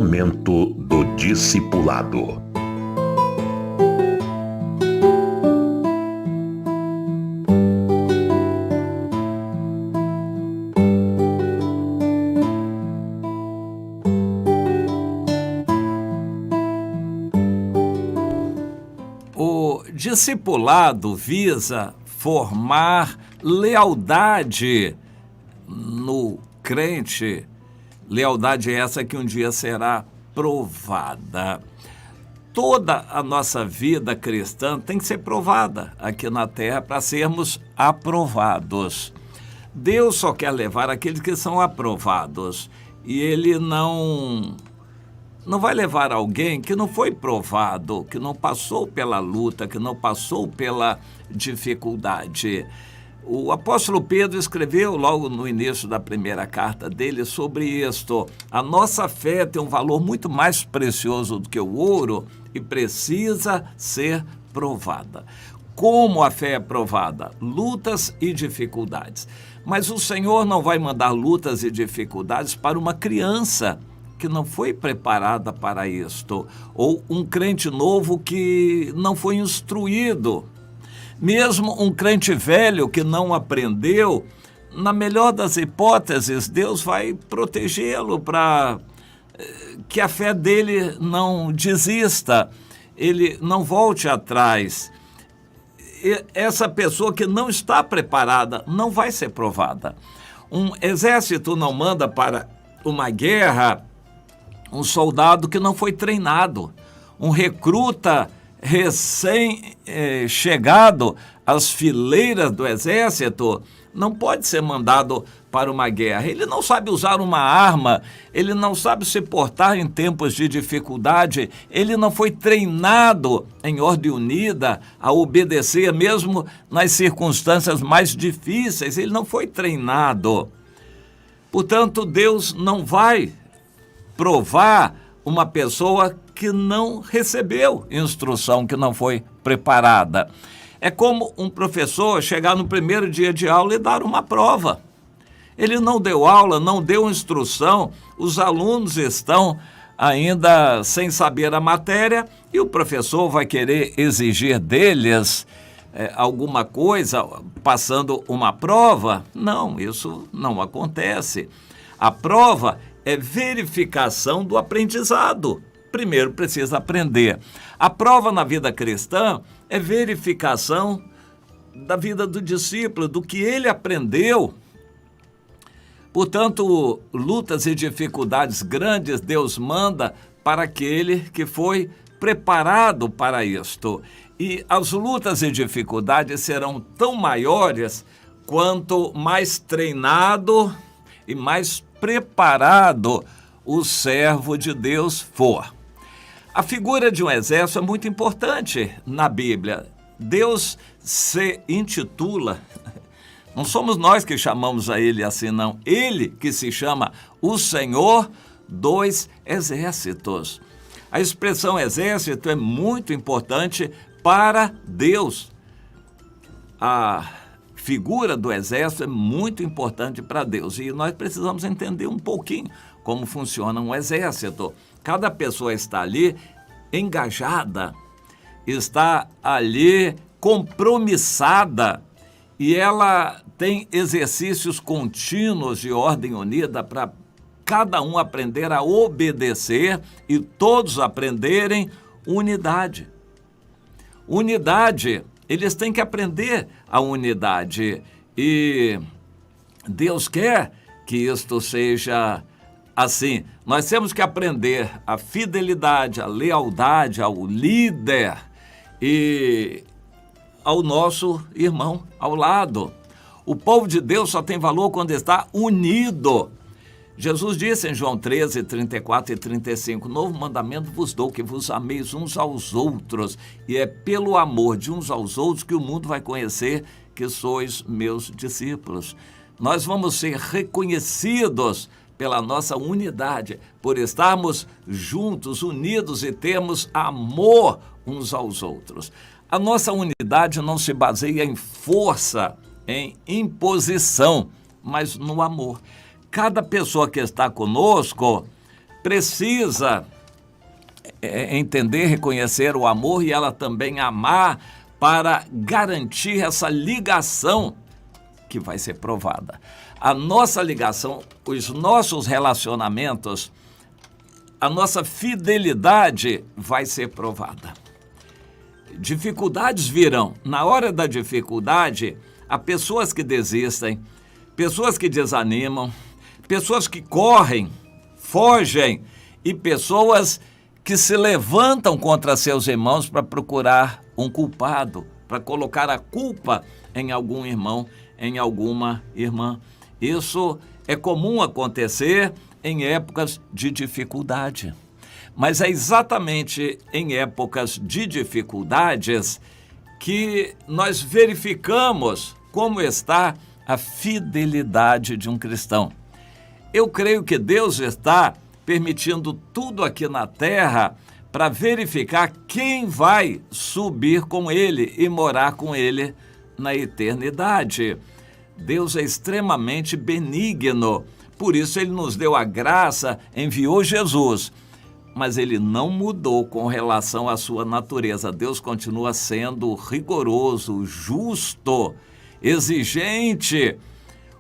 Momento do Discipulado. O discipulado visa formar lealdade no crente, lealdade essa que um dia será provada. Toda a nossa vida cristã tem que ser provada aqui na terra para sermos aprovados. Deus só quer levar aqueles que são aprovados e Ele não vai levar alguém que não foi provado, que não passou pela luta, que não passou pela dificuldade. O apóstolo Pedro escreveu logo no início da primeira carta dele sobre isto. A nossa fé tem um valor muito mais precioso do que o ouro e precisa ser provada. Como a fé é provada? Lutas e dificuldades. Mas o Senhor não vai mandar lutas e dificuldades para uma criança que não foi preparada para isto, ou um crente novo que não foi instruído. Mesmo um crente velho que não aprendeu, na melhor das hipóteses, Deus vai protegê-lo para que a fé dele não desista, ele não volte atrás. Essa pessoa que não está preparada não vai ser provada. Um exército não manda para uma guerra um soldado que não foi treinado, um recruta recém-chegado às fileiras do exército não pode ser mandado para uma guerra. Ele não sabe usar uma arma, ele não sabe se portar em tempos de dificuldade, ele não foi treinado em ordem unida a obedecer mesmo nas circunstâncias mais difíceis, ele não foi treinado. Portanto, Deus não vai provar uma pessoa que não recebeu instrução, que não foi preparada. É como um professor chegar no primeiro dia de aula e dar uma prova. Ele não deu aula, não deu instrução, os alunos estão ainda sem saber a matéria e o professor vai querer exigir deles alguma coisa, passando uma prova. Não, isso não acontece. A prova é verificação do aprendizado. Primeiro precisa aprender. A prova na vida cristã é verificação da vida do discípulo, do que ele aprendeu. Portanto, lutas e dificuldades grandes Deus manda para aquele que foi preparado para isto. E as lutas e dificuldades serão tão maiores quanto mais treinado e mais preparado o servo de Deus for. A figura de um exército é muito importante na Bíblia. Deus se intitula, não somos nós que chamamos a ele assim, não. Ele que se chama o Senhor dos Exércitos. A expressão exército é muito importante para Deus. A figura do exército é muito importante para Deus e nós precisamos entender um pouquinho como funciona um exército. Cada pessoa está ali engajada, está ali compromissada e ela tem exercícios contínuos de ordem unida para cada um aprender a obedecer e todos aprenderem unidade. Unidade, eles têm que aprender a unidade e Deus quer que isto seja assim. Nós temos que aprender a fidelidade, a lealdade ao líder e ao nosso irmão ao lado. O povo de Deus só tem valor quando está unido. Jesus disse em João 13, 34 e 35, novo mandamento vos dou, que vos ameis uns aos outros, e é pelo amor de uns aos outros que o mundo vai conhecer que sois meus discípulos. Nós vamos ser reconhecidos pela nossa unidade, por estarmos juntos, unidos e termos amor uns aos outros. A nossa unidade não se baseia em força, em imposição, mas no amor. Cada pessoa que está conosco precisa entender, reconhecer o amor e ela também amar para garantir essa ligação que vai ser provada. A nossa ligação, os nossos relacionamentos, a nossa fidelidade vai ser provada. Dificuldades virão. Na hora da dificuldade, há pessoas que desistem, pessoas que desanimam, pessoas que correm, fogem e pessoas que se levantam contra seus irmãos para procurar um culpado, para colocar a culpa em algum irmão, em alguma irmã. Isso é comum acontecer em épocas de dificuldade. Mas é exatamente em épocas de dificuldades que nós verificamos como está a fidelidade de um cristão. Eu creio que Deus está permitindo tudo aqui na terra para verificar quem vai subir com Ele e morar com Ele na eternidade. Deus é extremamente benigno, por isso Ele nos deu a graça, enviou Jesus, mas Ele não mudou com relação à sua natureza. Deus continua sendo rigoroso, justo, exigente.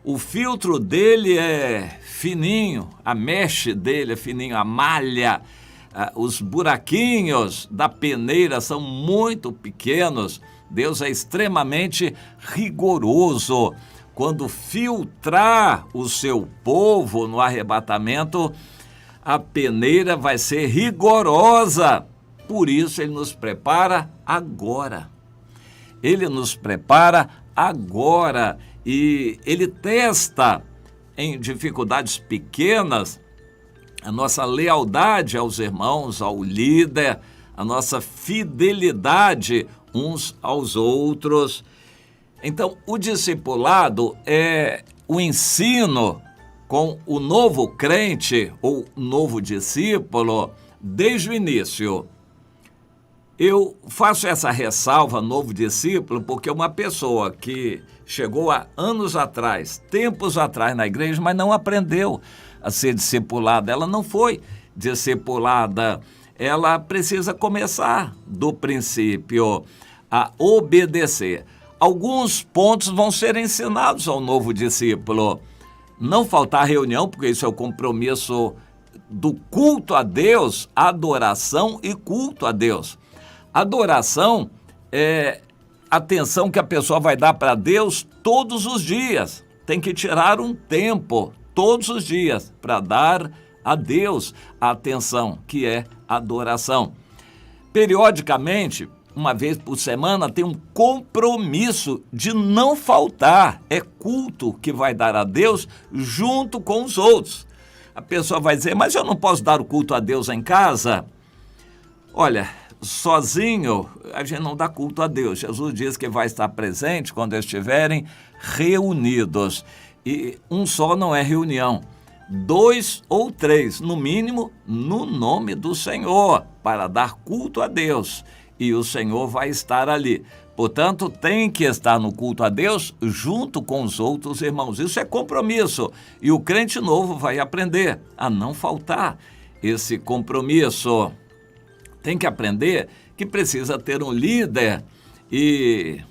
O filtro dele é fininho, a mesh dele é fininho, a malha, os buraquinhos da peneira são muito pequenos. Deus é extremamente rigoroso. Quando filtrar o seu povo no arrebatamento, a peneira vai ser rigorosa. Por isso ele nos prepara agora. Ele nos prepara agora. E ele testa em dificuldades pequenas a nossa lealdade aos irmãos, ao líder, a nossa fidelidade uns aos outros. Então, o discipulado é o ensino com o novo crente ou novo discípulo desde o início. Eu faço essa ressalva, novo discípulo, porque uma pessoa que chegou há anos atrás, tempos atrás na igreja, mas não aprendeu a ser discipulada, ela não foi discipulada, ela precisa começar do princípio a obedecer. Alguns pontos vão ser ensinados ao novo discípulo. Não faltar reunião, porque isso é o compromisso do culto a Deus, adoração e culto a Deus. Adoração é a atenção que a pessoa vai dar para Deus todos os dias. Tem que tirar um tempo todos os dias para dar a Deus a atenção, que é adoração. Periodicamente, uma vez por semana, tem um compromisso de não faltar. É culto que vai dar a Deus junto com os outros. A pessoa vai dizer, mas eu não posso dar o culto a Deus em casa? Olha, sozinho a gente não dá culto a Deus. Jesus diz que vai estar presente quando estiverem reunidos. E um só não é reunião. 2 ou 3, no mínimo, no nome do Senhor, para dar culto a Deus. E o Senhor vai estar ali. Portanto, tem que estar no culto a Deus junto com os outros irmãos. Isso é compromisso. E o crente novo vai aprender a não faltar esse compromisso. Tem que aprender que precisa ter um líder e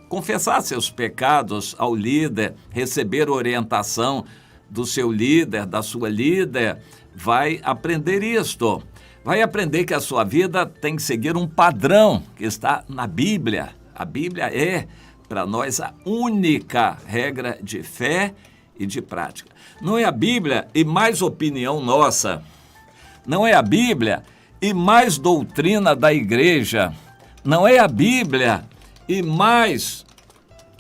confessar seus pecados ao líder, receber orientação do seu líder, da sua líder. Vai aprender isto. Vai aprender que a sua vida tem que seguir um padrão que está na Bíblia. A Bíblia é, para nós, a única regra de fé e de prática. Não é a Bíblia e mais opinião nossa. Não é a Bíblia e mais doutrina da igreja. Não é a Bíblia e mais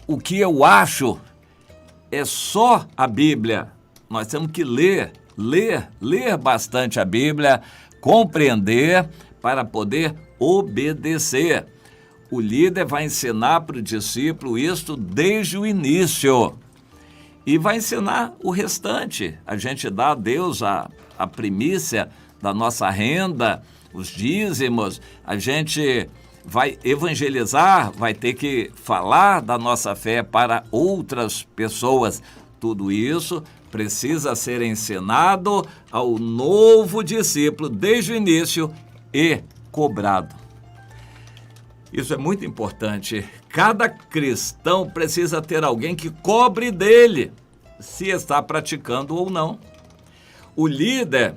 o que eu acho. É só a Bíblia. Nós temos que ler bastante a Bíblia, compreender para poder obedecer. O líder vai ensinar para o discípulo isto desde o início e vai ensinar o restante. A gente dá a Deus a primícia da nossa renda, os dízimos, a gente vai evangelizar, vai ter que falar da nossa fé para outras pessoas. Tudo isso precisa ser ensinado ao novo discípulo desde o início e cobrado. Isso é muito importante. Cada cristão precisa ter alguém que cobre dele, se está praticando ou não. O líder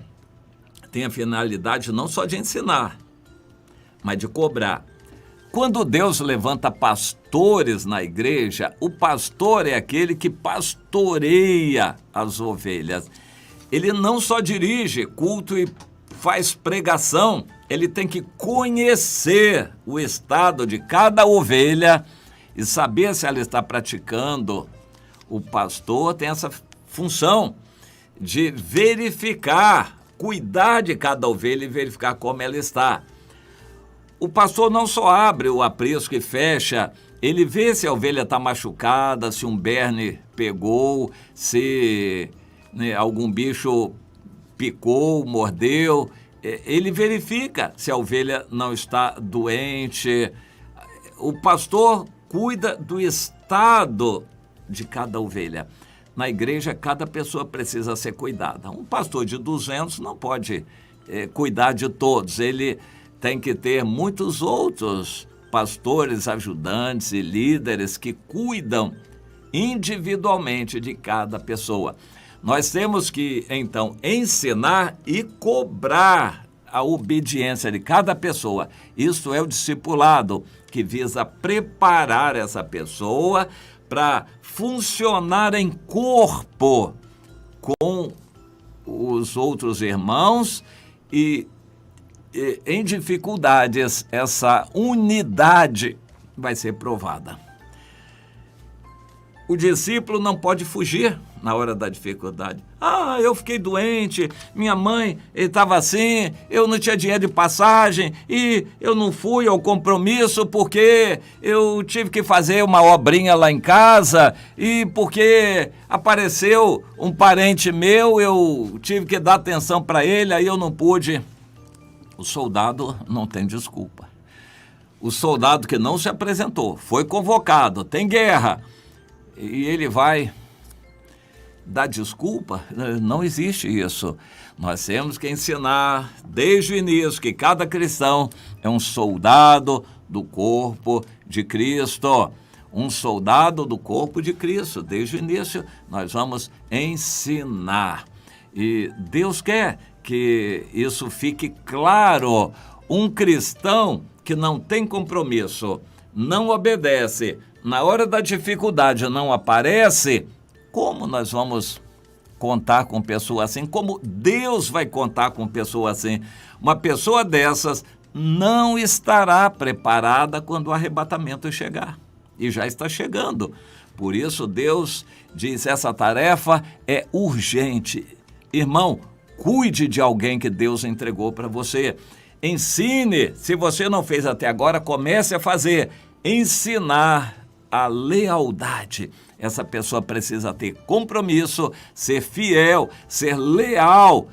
tem a finalidade não só de ensinar, mas de cobrar. Quando Deus levanta pastores na igreja, o pastor é aquele que pastoreia as ovelhas. Ele não só dirige culto e faz pregação, ele tem que conhecer o estado de cada ovelha e saber se ela está praticando. O pastor tem essa função de verificar, cuidar de cada ovelha e verificar como ela está. O pastor não só abre o aprisco e fecha, ele vê se a ovelha está machucada, se um berne pegou, se algum bicho picou, mordeu. Ele verifica se a ovelha não está doente. O pastor cuida do estado de cada ovelha. Na igreja, cada pessoa precisa ser cuidada. Um pastor de 200 não pode cuidar de todos. Ele tem que ter muitos outros pastores, ajudantes e líderes que cuidam individualmente de cada pessoa. Nós temos que, então, ensinar e cobrar a obediência de cada pessoa. Isso é o discipulado, que visa preparar essa pessoa para funcionar em corpo com os outros irmãos e em dificuldades, essa unidade vai ser provada. O discípulo não pode fugir na hora da dificuldade. Eu fiquei doente, minha mãe estava assim, eu não tinha dinheiro de passagem e eu não fui ao compromisso porque eu tive que fazer uma obrinha lá em casa e porque apareceu um parente meu, eu tive que dar atenção para ele, aí eu não pude. O soldado não tem desculpa. O soldado que não se apresentou, foi convocado, tem guerra, e ele vai dar desculpa? Não existe isso. Nós temos que ensinar desde o início que cada cristão é um soldado do corpo de Cristo. Um soldado do corpo de Cristo. Desde o início nós vamos ensinar. E Deus quer que isso fique claro. Um cristão que não tem compromisso, não obedece, na hora da dificuldade não aparece, como nós vamos contar com pessoa assim? Como Deus vai contar com pessoa assim? Uma pessoa dessas não estará preparada quando o arrebatamento chegar. E já está chegando. Por isso Deus diz, essa tarefa é urgente. Irmão, cuide de alguém que Deus entregou para você. Ensine, se você não fez até agora, comece a fazer. Ensinar a lealdade. Essa pessoa precisa ter compromisso, ser fiel, ser leal,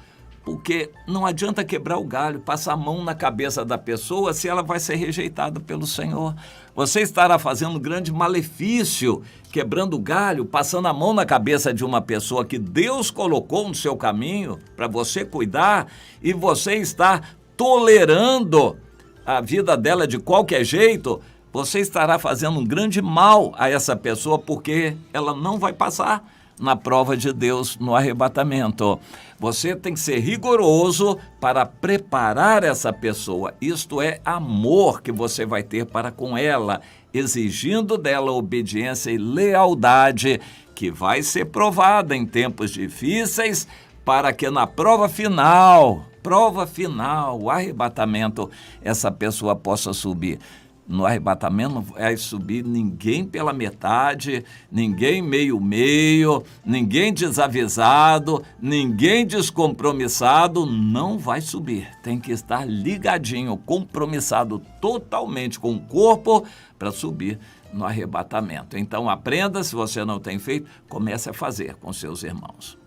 porque não adianta quebrar o galho, passar a mão na cabeça da pessoa se ela vai ser rejeitada pelo Senhor. Você estará fazendo um grande malefício, quebrando o galho, passando a mão na cabeça de uma pessoa que Deus colocou no seu caminho para você cuidar e você está tolerando a vida dela de qualquer jeito. Você estará fazendo um grande mal a essa pessoa porque ela não vai passar na prova de Deus no arrebatamento. Você tem que ser rigoroso para preparar essa pessoa. Isto é amor que você vai ter para com ela, exigindo dela obediência e lealdade, que vai ser provada em tempos difíceis, para que na prova final, o arrebatamento, essa pessoa possa subir. No arrebatamento não vai subir ninguém pela metade, ninguém meio-meio, ninguém desavisado, ninguém descompromissado, não vai subir. Tem que estar ligadinho, compromissado totalmente com o corpo para subir no arrebatamento. Então aprenda, se você não tem feito, comece a fazer com seus irmãos.